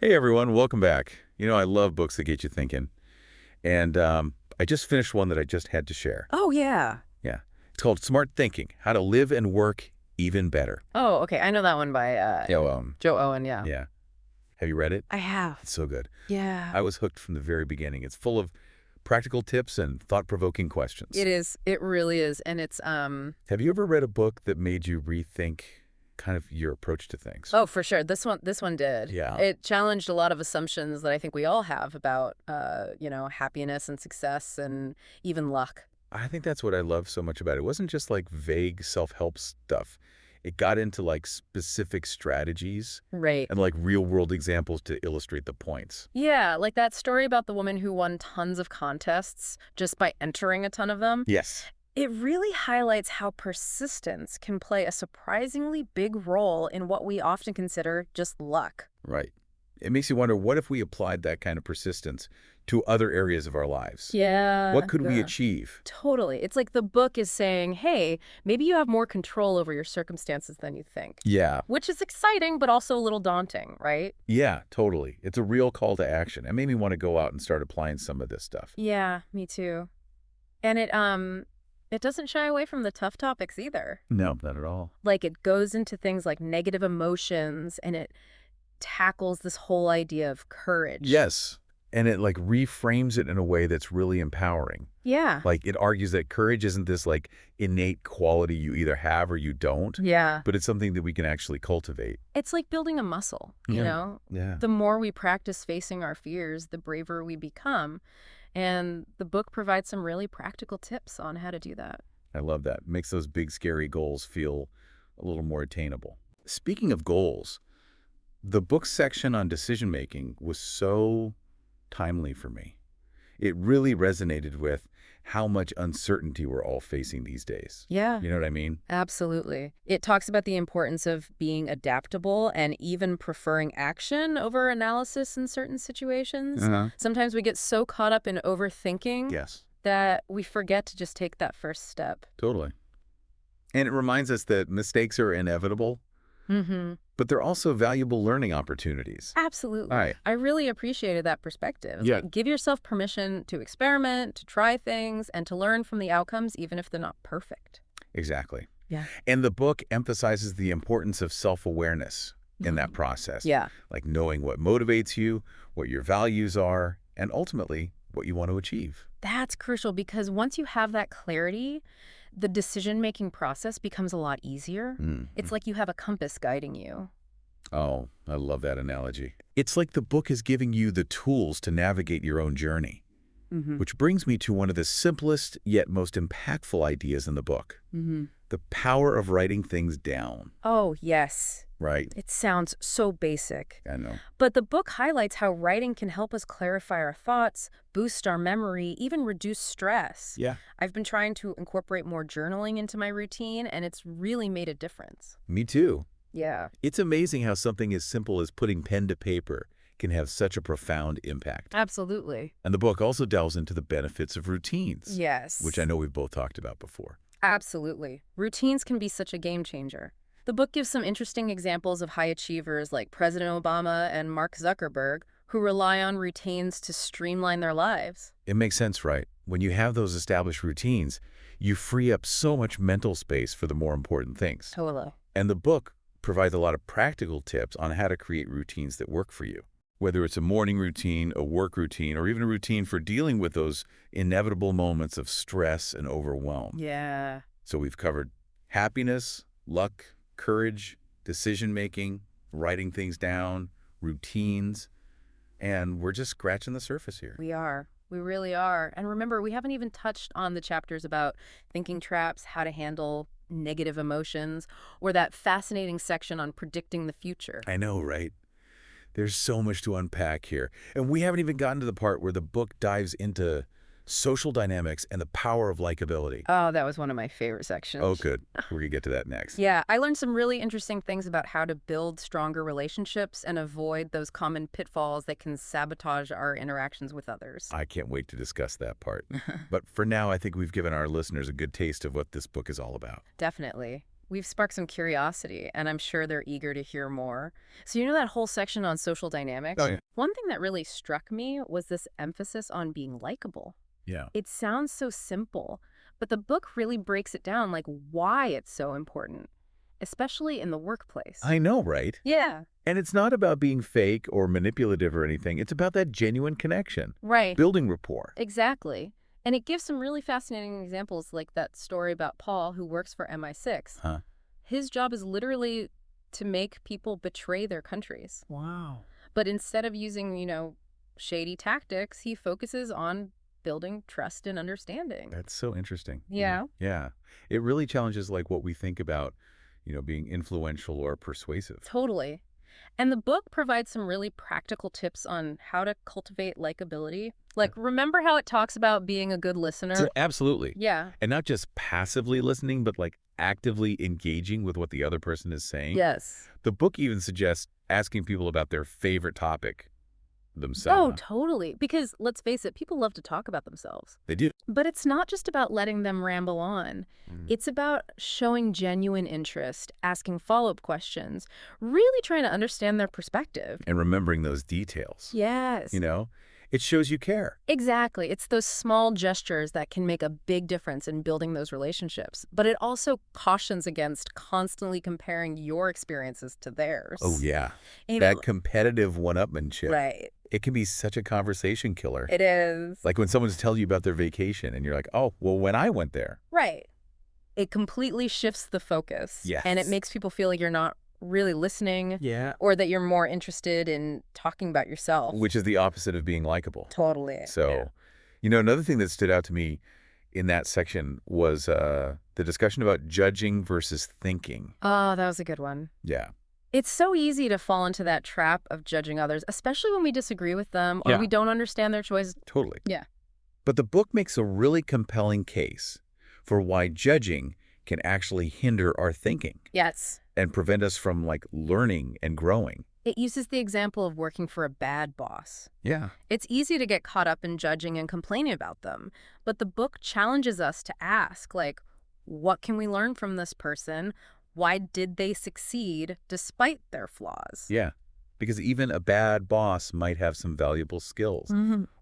Hey everyone, welcome back. I love books that get you thinking. And I just finished one that I just had to share. Oh, yeah. Yeah. It's called Smart Thinking, How to Live and Work Even Better. Oh, okay. I know that one by Yeah, Joe Owen, yeah. yeah. Have you read it? I It's have. so good. Yeah. I was hooked from the very beginning. It's full of practical tips and thought-provoking questions. It is. It really is. And it's Have you ever read a book that made you rethink kind of your approach to things? oh, for sure. This one did. Yeah. It challenged a lot of assumptions that I think we all have about happiness and success and even luck. I think that's what I love so much about it. It wasn't just like vague self-help stuff. It got into like specific strategies Right. and like real-world examples to illustrate the points. Yeah, like that story about the woman who won tons of contests just by entering a ton of them. Yes. It really highlights how persistence can play a surprisingly big role in what we often consider just luck. Right. It makes you wonder, what if we applied that kind of persistence to other areas of our lives? Yeah. What could we Yeah. achieve? Totally. It's like the book is saying, hey, maybe you have more control over your circumstances than you think, Yeah. which is exciting, but also a little daunting, right? Yeah, totally. It's a real call to action. It made me want to go out and start applying some of this stuff. Yeah, me too. And it doesn't shy away from the tough topics either. No, not at all. Like it goes into things like negative emotions and it tackles this whole idea of courage. Yes. And it like reframes it in a way that's really empowering. Yeah. Like it argues that courage isn't this like innate quality you either have or you don't, Yeah. but it's something that we can actually cultivate. It's like building a muscle, you Yeah. know? Yeah. The more we practice facing our fears, the braver we become. And the book provides some really practical tips on how to do that. I love that. Makes those big, scary goals feel a little more attainable. Speaking of goals, the book section on decision making was so timely for me. It really resonated with how much uncertainty we're all facing these days. Yeah, You know what I mean? absolutely. It talks about the importance of being adaptable and even preferring action over analysis in certain situations. Uh-huh. Sometimes we get so caught up in overthinking Yes, that we forget to just take that first step. totally. And it reminds us that mistakes are inevitable, Mm-hmm. but they're also valuable learning opportunities. Absolutely. All right. I really appreciated that perspective. Yeah. Give yourself permission to experiment, to try things, and to learn from the outcomes, even if they're not perfect. Exactly. Yeah. And the book emphasizes the importance of self-awareness in that process. Yeah. Like knowing what motivates you, what your values are, and ultimately what you want to achieve. That's crucial because once you have that clarity, the decision-making process becomes a lot easier. Mm. It's like you have a compass guiding you. Oh, I love that analogy. It's like the book is giving you the tools to navigate your own journey, Mm-hmm. which brings me to one of the simplest yet most impactful ideas in the book, Mm-hmm. the power of writing things down, Oh, yes. right? It sounds so basic. I know. But the book highlights how writing can help us clarify our thoughts, boost our memory, even reduce stress. Yeah, I've been trying to incorporate more journaling into my routine, and it's really made a difference. me too. Yeah. It's amazing how something as simple as putting pen to paper can have such a profound impact. Absolutely. And the book also delves into the benefits of routines, Yes. which I know we've both talked about before. Absolutely. Routines can be such a game changer. The book gives some interesting examples of high achievers like President Obama and Mark Zuckerberg who rely on routines to streamline their lives. It makes sense, right? When you have those established routines, you free up so much mental space for the more important things. Totally. And the book provides a lot of practical tips on how to create routines that work for you. Whether it's a morning routine, a work routine, or even a routine for dealing with those inevitable moments of stress and overwhelm. Yeah. So we've covered happiness, luck, courage, decision-making, writing things down, routines, and we're just scratching the surface here. We are. We really are. And remember, we haven't even touched on the chapters about thinking traps, how to handle negative emotions, or that fascinating section on predicting the future. I know, right? There's so much to unpack here. And we haven't even gotten to the part where the book dives into social dynamics and the power of likability. Oh, that was one of my favorite sections. Oh, good. We're going to get to that next. Yeah, I learned some really interesting things about how to build stronger relationships and avoid those common pitfalls that can sabotage our interactions with others. I can't wait to discuss that part. But for now, I think we've given our listeners a good taste of what this book is all about. Definitely. We've sparked some curiosity, and I'm sure they're eager to hear more. So you know that whole section on social Oh, dynamics? yeah. One thing that really struck me was this emphasis on being likable. Yeah. It sounds so simple, but the book really breaks it down, like why it's so important, especially in the workplace. I know, right? Yeah. And it's not about being fake or manipulative or anything. It's about that genuine connection, Right. building rapport. Exactly. And it gives some really fascinating examples, like that story about Paul, who works for MI6. Huh? His job is literally to make people betray their countries. Wow. But instead of using, shady tactics, he focuses on building trust and understanding. That's so interesting. Yeah. Yeah. It really challenges like what we think about, being influential or persuasive. Totally. And the book provides some really practical tips on how to cultivate likability. Like, remember how it talks about being a good listener? Absolutely. Yeah. And not just passively listening, but like actively engaging with what the other person is saying. Yes. The book even suggests asking people about their favorite topic Oh, themselves. totally. Because let's face it, people love to talk about themselves. They do. But it's not just about letting them ramble on. It's about showing genuine interest, asking follow-up questions, really trying to understand their perspective. And remembering those details. Yes. It shows you care. Exactly. It's those small gestures that can make a big difference in building those relationships. But it also cautions against constantly comparing your experiences to theirs. Oh, yeah. You That know- competitive one-upmanship. Right. It can be such a conversation killer. It is. Like when someone's telling you about their vacation and you're like, oh, well, when I went there. Right. It completely shifts the focus. Yes. And it makes people feel like you're not really listening. Yeah. Or that you're more interested in talking about yourself. Which is the opposite of being likable. Totally. So, another thing that stood out to me in that section was the discussion about judging versus thinking. Oh, that was a good one. Yeah. It's so easy to fall into that trap of judging others, especially when we disagree with them or Yeah. we don't understand their choices. Totally. Yeah. But the book makes a really compelling case for why judging can actually hinder our thinking Yes. and prevent us from like learning and growing. It uses the example of working for a bad boss. Yeah. It's easy to get caught up in judging and complaining about them, but the book challenges us to ask, like, what can we learn from this person? Why did they succeed despite their flaws? Yeah. Because even a bad boss might have some valuable skills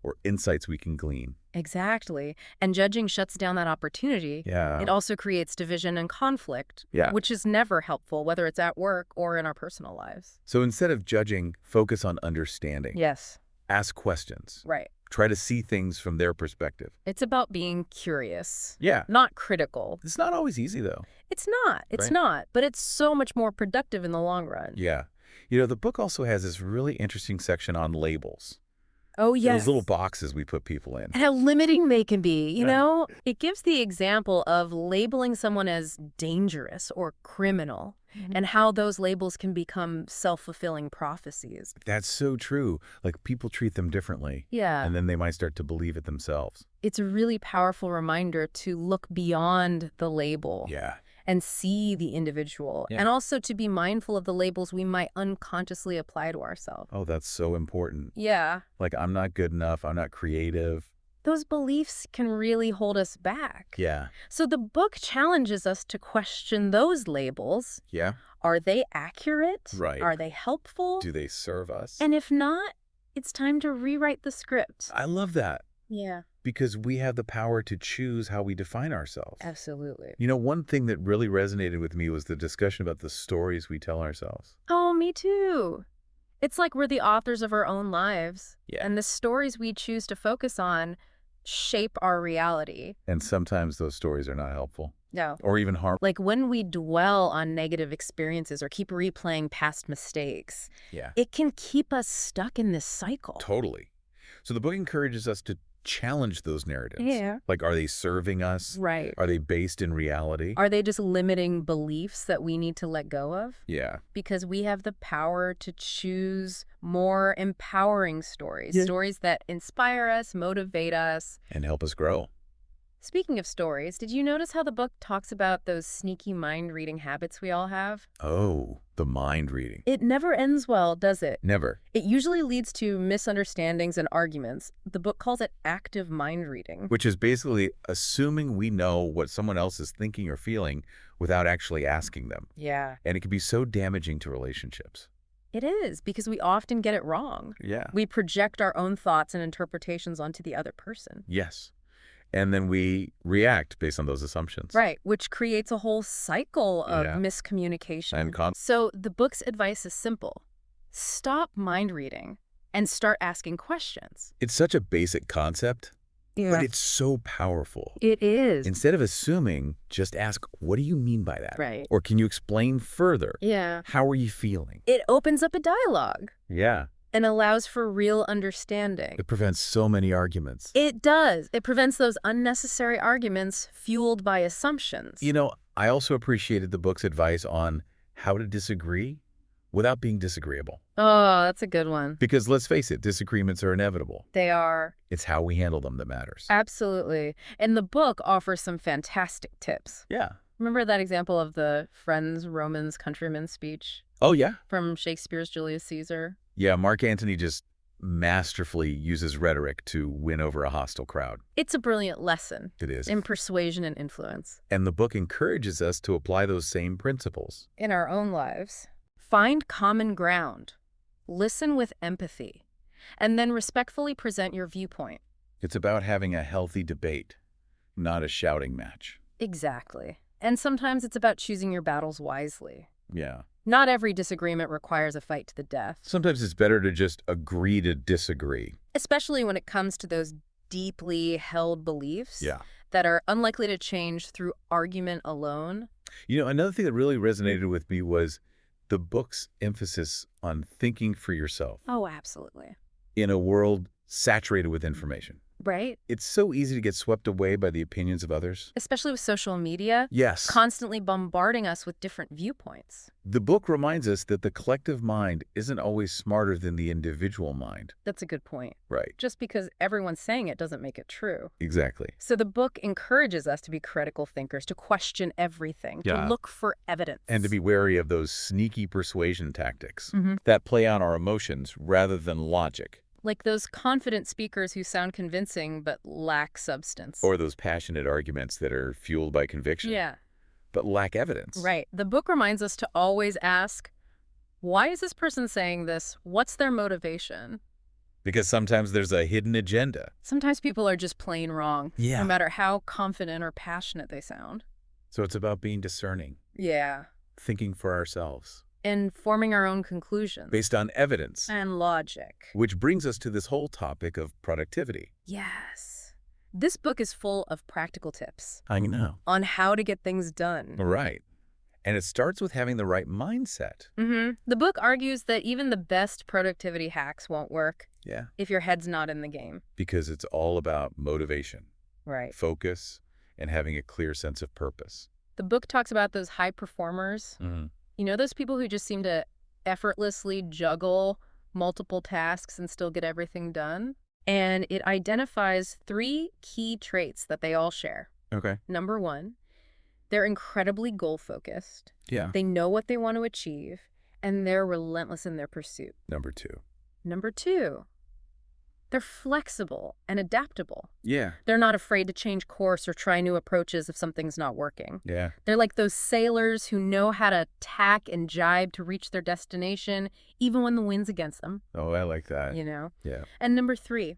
or insights we can glean. Exactly. And judging shuts down that opportunity. Yeah. It also creates division and conflict, Yeah. which is never helpful, whether it's at work or in our personal lives. So instead of judging, focus on understanding. Yes. Ask questions. Right. Try to see things from their perspective. It's about being curious, Yeah. not critical. It's not always easy, though. It's not. It's Right. not. But it's so much more productive in the long run. Yeah. The book also has this really interesting section on labels. Oh, yes. Those little boxes we put people in. And how limiting they can be, you Right. know? It gives the example of labeling someone as dangerous or criminal and how those labels can become self-fulfilling prophecies. That's so true. Like people treat them differently. Yeah. And then they might start to believe it themselves. It's a really powerful reminder to look beyond the label Yeah. and see the individual, Yeah. and also to be mindful of the labels we might unconsciously apply to ourselves. Oh, that's so important. Yeah. Like, I'm not good enough. I'm not creative. Those beliefs can really hold us back. Yeah. So the book challenges us to question those labels. Yeah. Are they accurate? Right. Are they helpful? Do they serve us? And if not, it's time to rewrite the script. I love that Yeah, because we have the power to choose how we define ourselves. absolutely. One thing that really resonated with me was the discussion about the stories we tell ourselves. Oh, me too. It's like we're the authors of our own lives. Yeah. And the stories we choose to focus on shape our reality. And sometimes those stories are not helpful No. or even harmful. Like when we dwell on negative experiences or keep replaying past mistakes, Yeah. it can keep us stuck in this cycle. Totally. So the book encourages us to challenge those narratives. Yeah. Like, are they serving us? Right. Are they based in reality? Are they just limiting beliefs that we need to let go of? Yeah. Because we have the power to choose more empowering stories, Yeah. stories that inspire us, motivate us. And help us grow. Speaking of stories, did you notice how the book talks about those sneaky mind-reading habits we all have? Oh, The mind reading. It never ends well, does it? Never. It usually leads to misunderstandings and arguments. The book calls it active mind reading. Which is basically assuming we know what someone else is thinking or feeling without actually asking them. Yeah. And it can be so damaging to relationships. It is, because we often get it wrong. Yeah. We project our own thoughts and interpretations onto the other person. Yes. And then we react based on those assumptions. Right, which creates a whole cycle of Yeah. miscommunication. And So the book's advice is simple. Stop mind reading and start asking questions. It's such a basic concept, but it's so powerful. It is. Instead of assuming, just ask, what do you mean by that? Right. Or can you explain further? Yeah. How are you feeling? It opens up a dialogue Yeah. and allows for real understanding. It prevents so many arguments. It does. It prevents those unnecessary arguments fueled by assumptions. You know, I also appreciated the book's advice on how to disagree without being disagreeable. Oh, that's a good one. Because let's face it, disagreements are inevitable. They are. It's how we handle them that matters. Absolutely. And the book offers some fantastic tips. Yeah. Remember that example of the Friends, Romans, Countrymen speech Oh, yeah? from Shakespeare's Julius Caesar? Yeah, Mark Antony just masterfully uses rhetoric to win over a hostile crowd. It's a brilliant lesson It is. in persuasion and influence. And the book encourages us to apply those same principles. In our own lives, find common ground, listen with empathy, and then respectfully present your viewpoint. It's about having a healthy debate, not a shouting match. Exactly. And sometimes it's about choosing your battles wisely. Yeah. Not every disagreement requires a fight to the death, Sometimes it's better to just agree to disagree. especially when it comes to those deeply held beliefs Yeah. that are unlikely to change through argument alone. You know, another thing that really resonated with me was the book's emphasis on thinking for yourself Oh, absolutely. in a world saturated with information. Right? It's so easy to get swept away by the opinions of others. Especially with social media, Yes. constantly bombarding us with different viewpoints. The book reminds us that the collective mind isn't always smarter than the individual mind. That's a good point. Right. Just because everyone's saying it doesn't make it true. Exactly. So the book encourages us to be critical thinkers, to question everything, Yeah. to look for evidence. And to be wary of those sneaky persuasion tactics Mhm. that play on our emotions rather than logic. Like those confident speakers who sound convincing but lack substance. Or those passionate arguments that are fueled by conviction, Yeah, but lack evidence. right. The book reminds us to always ask, why is this person saying this? What's their motivation? Because sometimes there's a hidden agenda. Sometimes people are just plain wrong, Yeah. no matter how confident or passionate they sound. So it's about being discerning, Yeah. thinking for ourselves, And forming our own conclusions. based on evidence. And logic. Which brings us to this whole topic of productivity. Yes. This book is full of practical tips I know. on how to get things done. Right. And it starts with having the right mindset. The book argues that even the best productivity hacks won't work Yeah. if your head's not in the game. Because it's all about motivation, Right. focus, and having a clear sense of purpose. The book talks about those high performers. Mm-hmm. You know, those people who just seem to effortlessly juggle multiple tasks and still get everything done? And it identifies 3 key traits that they all share. Okay. Number 1, they're incredibly goal-focused. Yeah. They know what they want to achieve, and they're relentless in their pursuit. Number 2. Number 2, they're flexible and adaptable. Yeah. They're not afraid to change course or try new approaches if something's not working. Yeah. They're like those sailors who know how to tack and jibe to reach their destination, even when the wind's against them, Oh, I like that. you know? Yeah. And number 3,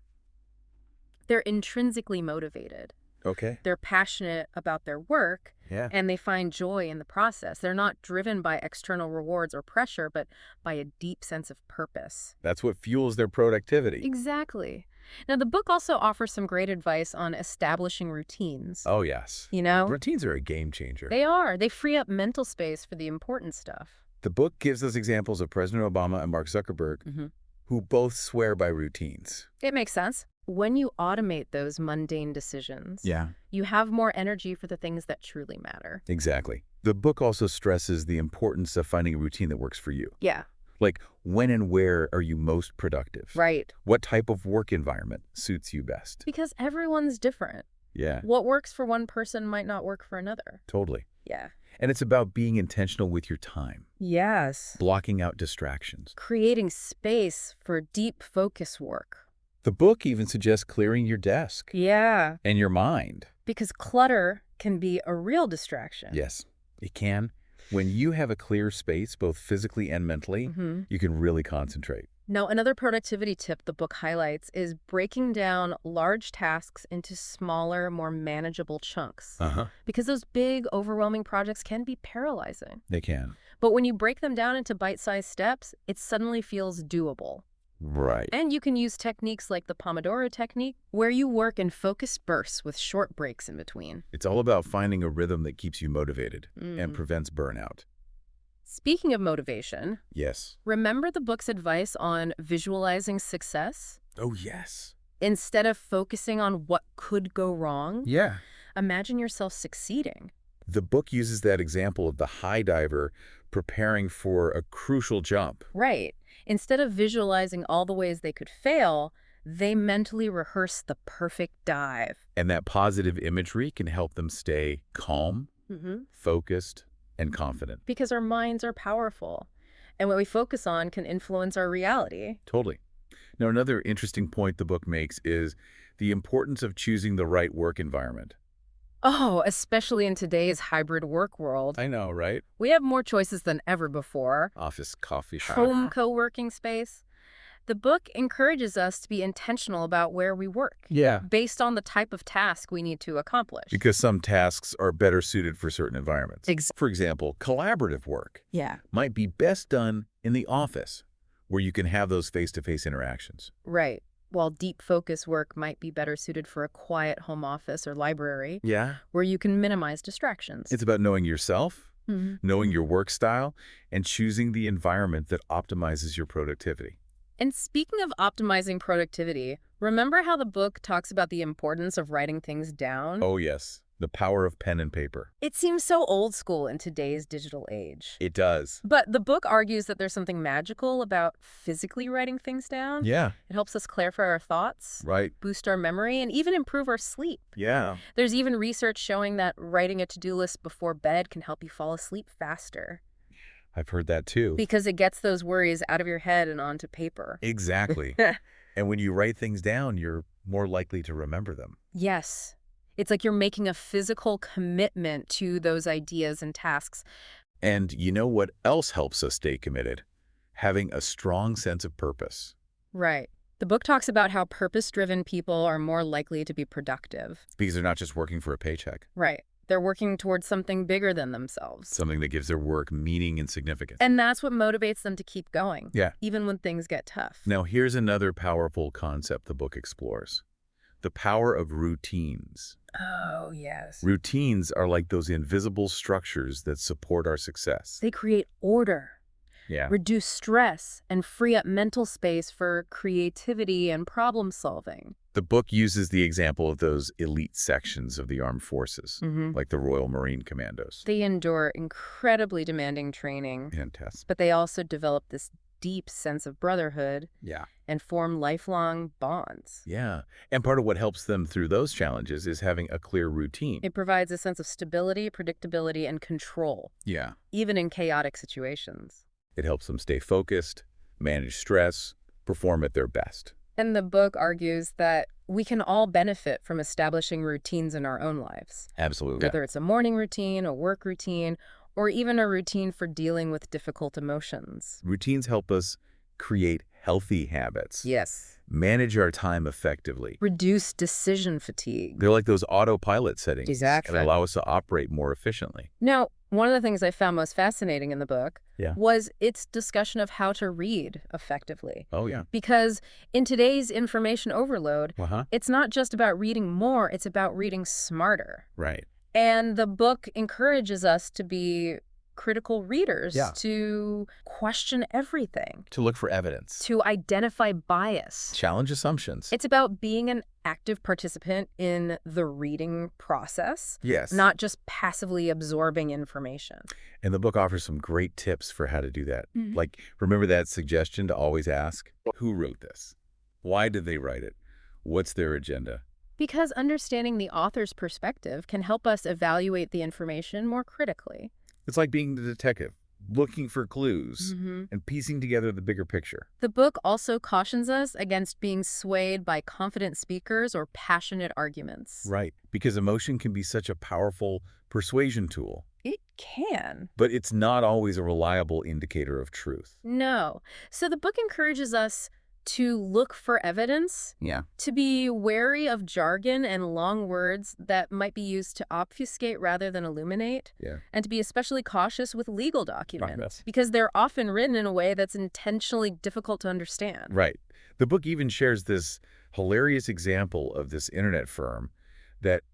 they're intrinsically motivated. Okay. They're passionate about their work, Yeah. and they find joy in the process. They're not driven by external rewards or pressure, but by a deep sense of purpose. That's what fuels their productivity. Exactly. Now, the book also offers some great advice on establishing routines. Oh, yes. You know? Routines are a game changer. They are. They free up mental space for the important stuff. The book gives us examples of President Obama and Mark Zuckerberg, who both swear by routines. It makes sense. When you automate those mundane decisions, Yeah. you have more energy for the things that truly matter. Exactly. The book also stresses the importance of finding a routine that works for you. Yeah, Like, when and where are you most productive? right. What type of work environment suits you best? Because everyone's different. Yeah, What works for one person might not work for another. totally. Yeah. And it's about being intentional with your time, Yes. blocking out distractions. Creating space for deep focus work. The book even suggests clearing your desk Yeah. and your mind. Because clutter can be a real distraction. Yes, it can. When you have a clear space, both physically and mentally, you can really concentrate. Now, another productivity tip the book highlights is breaking down large tasks into smaller, more manageable chunks. Because those big, overwhelming projects can be paralyzing. They can. But when you break them down into bite-sized steps, it suddenly feels doable. Right. And you can use techniques like the Pomodoro technique, where you work in focused bursts with short breaks in between. It's all about finding a rhythm that keeps you motivated and prevents burnout. Speaking of motivation, Yes. remember the book's advice on visualizing success? Oh, yes. Instead of focusing on what could go wrong, Yeah. imagine yourself succeeding. The book uses that example of the high diver preparing for a crucial jump. Right. Instead of visualizing all the ways they could fail, they mentally rehearse the perfect dive. And that positive imagery can help them stay calm, focused, and confident. Because our minds are powerful, and what we focus on can influence our reality. Totally. Now, another interesting point the book makes is the importance of choosing the right work environment. Oh, especially in today's hybrid work world. I know, right? We have more choices than ever before. Office, coffee shop. Home co-working space. The book encourages us to be intentional about where we work. Yeah. Based on the type of task we need to accomplish. Because some tasks are better suited for certain environments. For example, collaborative work might be best done in the office, where you can have those face-to-face interactions. Right. While deep focus work might be better suited for a quiet home office or library, where you can minimize distractions. It's about knowing yourself, knowing your work style, and choosing the environment that optimizes your productivity. And speaking of optimizing productivity, remember how the book talks about the importance of writing things down? Oh, yes. The power of pen and paper. It seems so old school in today's digital age. It does. But the book argues that there's something magical about physically writing things down. Yeah. It helps us clarify our thoughts, Right. boost our memory, and even improve our sleep. Yeah. There's even research showing that writing a to-do list before bed can help you fall asleep faster. I've heard that too. Because it gets those worries out of your head and onto paper. Exactly. And when you write things down, you're more likely to remember them. Yes. It's like you're making a physical commitment to those ideas and tasks. And you know what else helps us stay committed? Having a strong sense of purpose. Right. The book talks about how purpose-driven people are more likely to be productive. Because they're not just working for a paycheck. Right. They're working towards something bigger than themselves. Something that gives their work meaning and significance. And that's what motivates them to keep going. Yeah. Even when things get tough. Now, here's another powerful concept the book explores. The power of routines. Oh, yes. Routines are like those invisible structures that support our success. They create order, reduce stress, and free up mental space for creativity and problem solving. The book uses the example of those elite sections of the armed forces, like the Royal Marine Commandos. They endure incredibly demanding training, And tests. but they also develop this deep sense of brotherhood and form lifelong bonds. Yeah. And part of what helps them through those challenges is having a clear routine. It provides a sense of stability, predictability, and control, Yeah. even in chaotic situations. It helps them stay focused, manage stress, perform at their best. And the book argues that we can all benefit from establishing routines in our own lives. Absolutely. Whether it's a morning routine, a work routine, or even a routine for dealing with difficult emotions. Routines help us create healthy habits. Yes. Manage our time effectively. Reduce decision fatigue. They're like those autopilot settings. Exactly. That allow us to operate more efficiently. Now, one of the things I found most fascinating in the book Yeah. was its discussion of how to read effectively. Oh, yeah. Because in today's information overload, it's not just about reading more, it's about reading smarter. Right. And the book encourages us to be critical readers, to question everything, To look for evidence. to identify bias. Challenge assumptions. It's about being an active participant in the reading process, Yes. not just passively absorbing information. And the book offers some great tips for how to do that. Like, remember that suggestion to always ask, who wrote this? Why did they write it? What's their agenda? Because understanding the author's perspective can help us evaluate the information more critically. It's like being the detective, looking for clues Hmm. and piecing together the bigger picture. The book also cautions us against being swayed by confident speakers or passionate arguments. Right. Because emotion can be such a powerful persuasion tool, It can. but it's not always a reliable indicator of truth. No. So the book encourages us to look for evidence, Yeah. to be wary of jargon and long words that might be used to obfuscate rather than illuminate, Yeah. and to be especially cautious with legal documents Yes. because they're often written in a way that's intentionally difficult to understand. Right. The book even shares this hilarious example of this internet firm that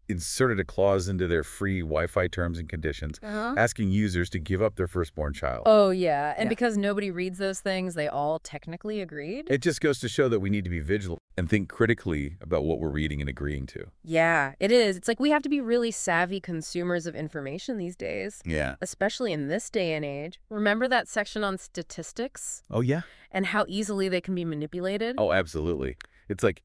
inserted a clause into their free Wi-Fi terms and conditions, Uh-huh. asking users to give up their firstborn child. Oh, yeah. And Yeah. because nobody reads those things, they all technically agreed? It just goes to show that we need to be vigilant and think critically about what we're reading and agreeing to. Yeah, it is. It's like we have to be really savvy consumers of information these days, Yeah. especially in this day and age. Remember that section on statistics Oh, yeah? and how easily they can be manipulated? Oh, absolutely. It's like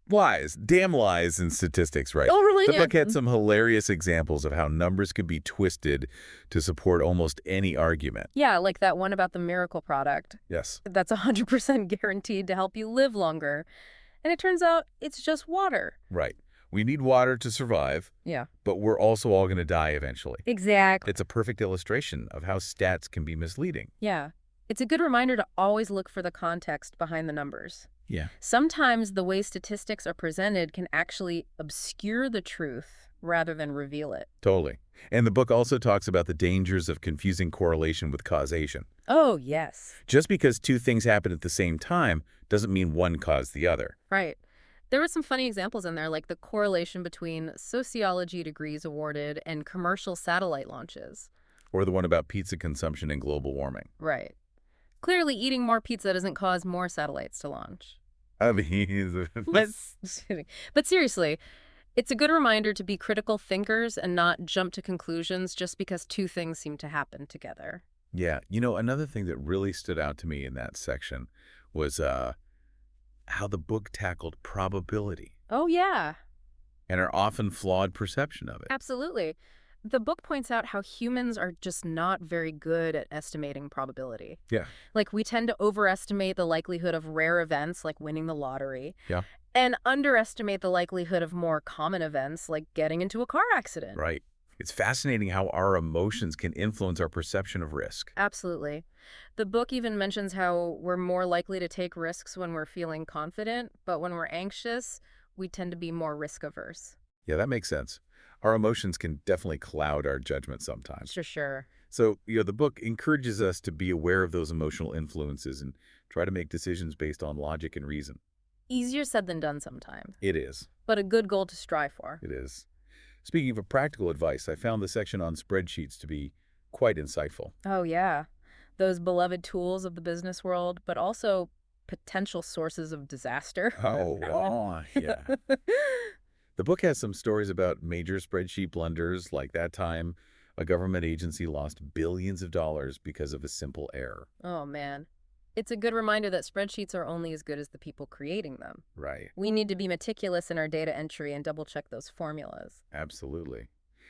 lies, damn lies in statistics, right? Oh, really? The book had some hilarious examples of how numbers could be twisted to support almost any argument. Yeah, like that one about the miracle product. Yes. That's 100% guaranteed to help you live longer. And it turns out it's just water. Right. We need water to survive, Yeah. but we're also all going to die eventually. Exactly. It's a perfect illustration of how stats can be misleading. Yeah. It's a good reminder to always look for the context behind the numbers. Yeah. Sometimes the way statistics are presented can actually obscure the truth rather than reveal it. Totally. And the book also talks about the dangers of confusing correlation with causation. Oh, yes. Just because two things happen at the same time doesn't mean one caused the other. Right. There were some funny examples in there, like the correlation between sociology degrees awarded and commercial satellite launches. Or the one about pizza consumption and global warming. Right. Clearly, eating more pizza doesn't cause more satellites to launch. I mean, Just kidding. But seriously, it's a good reminder to be critical thinkers and not jump to conclusions just because two things seem to happen together. yeah. You know, another thing that really stood out to me in that section was how the book tackled probability Oh, yeah, and our often flawed perception of it. absolutely. The book points out how humans are just not very good at estimating probability. Yeah. Like, we tend to overestimate the likelihood of rare events like winning the lottery Yeah. and underestimate the likelihood of more common events like getting into a car accident. Right. It's fascinating how our emotions can influence our perception of risk. Absolutely. The book even mentions how we're more likely to take risks when we're feeling confident, but when we're anxious, we tend to be more risk averse. Yeah, that makes sense. Our emotions can definitely cloud our judgment sometimes. For sure. So, the book encourages us to be aware of those emotional influences and try to make decisions based on logic and reason. Easier said than done sometimes, It is. but a good goal to strive for. It is. Speaking of practical advice, I found the section on spreadsheets to be quite insightful. Oh, yeah. Those beloved tools of the business world, but also potential sources of disaster. Oh, yeah. The book has some stories about major spreadsheet blunders, like that time a government agency lost billions of dollars because of a simple error. Oh, man. It's a good reminder that spreadsheets are only as good as the people creating them. Right. We need to be meticulous in our data entry and double-check those formulas. Absolutely.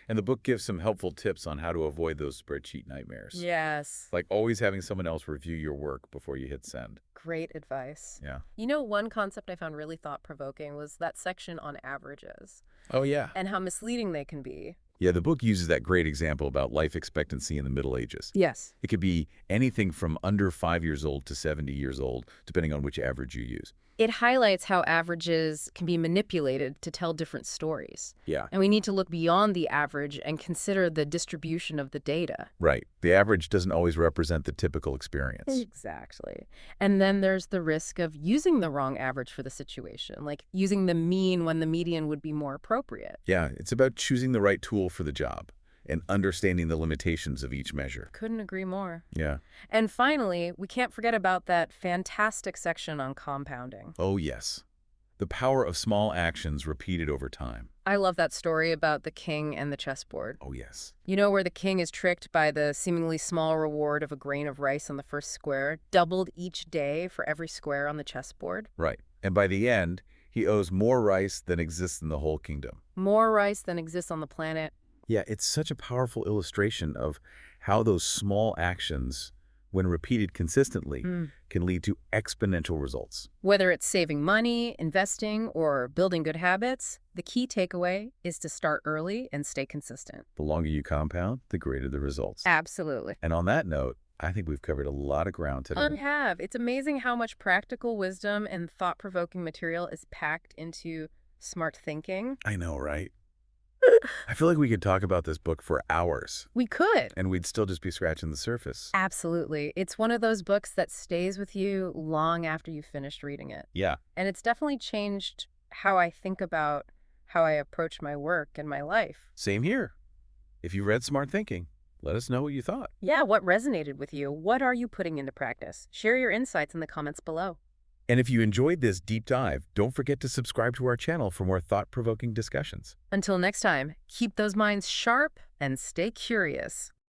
And the book gives some helpful tips on how to avoid those spreadsheet nightmares. Yes. Like always having someone else review your work before you hit send. Great advice. Yeah. You know, one concept I found really thought-provoking was that section on averages Oh, yeah. and how misleading they can be. Yeah, the book uses that great example about life expectancy in the Middle Ages. Yes. It could be anything from under 5 years old to 70 years old, depending on which average you use. It highlights how averages can be manipulated to tell different stories. Yeah. And we need to look beyond the average and consider the distribution of the data. Right. The average doesn't always represent the typical experience. Exactly. And then there's the risk of using the wrong average for the situation, like using the mean when the median would be more appropriate. Yeah, it's about choosing the right tool for the job and understanding the limitations of each measure. Couldn't agree more. Yeah. And finally, we can't forget about that fantastic section on compounding. Oh, yes. The power of small actions repeated over time. I love that story about the king and the chessboard. Oh, yes. You know, where the king is tricked by the seemingly small reward of a grain of rice on the first square, doubled each day for every square on the chessboard? Right. And by the end, he owes more rice than exists in the whole kingdom. More rice than exists on the planet Yeah, it's such a powerful illustration of how those small actions, when repeated consistently, Mm. can lead to exponential results. Whether it's saving money, investing, or building good habits, the key takeaway is to start early and stay consistent. The longer you compound, the greater the results. Absolutely. And on that note, I think we've covered a lot of ground today. We have. It's amazing how much practical wisdom and thought-provoking material is packed into smart thinking. I know, right? I feel like we could talk about this book for hours, We could. and we'd still just be scratching the surface. Absolutely. It's one of those books that stays with you long after you've finished reading it. Yeah, And it's definitely changed how I think about how I approach my work and my life. same here. If you read Smart Thinking, let us know what you thought. Yeah, what resonated with you? What are you putting into practice? Share your insights in the comments below. And if you enjoyed this deep dive, don't forget to subscribe to our channel for more thought-provoking discussions. Until next time, keep those minds sharp and stay curious.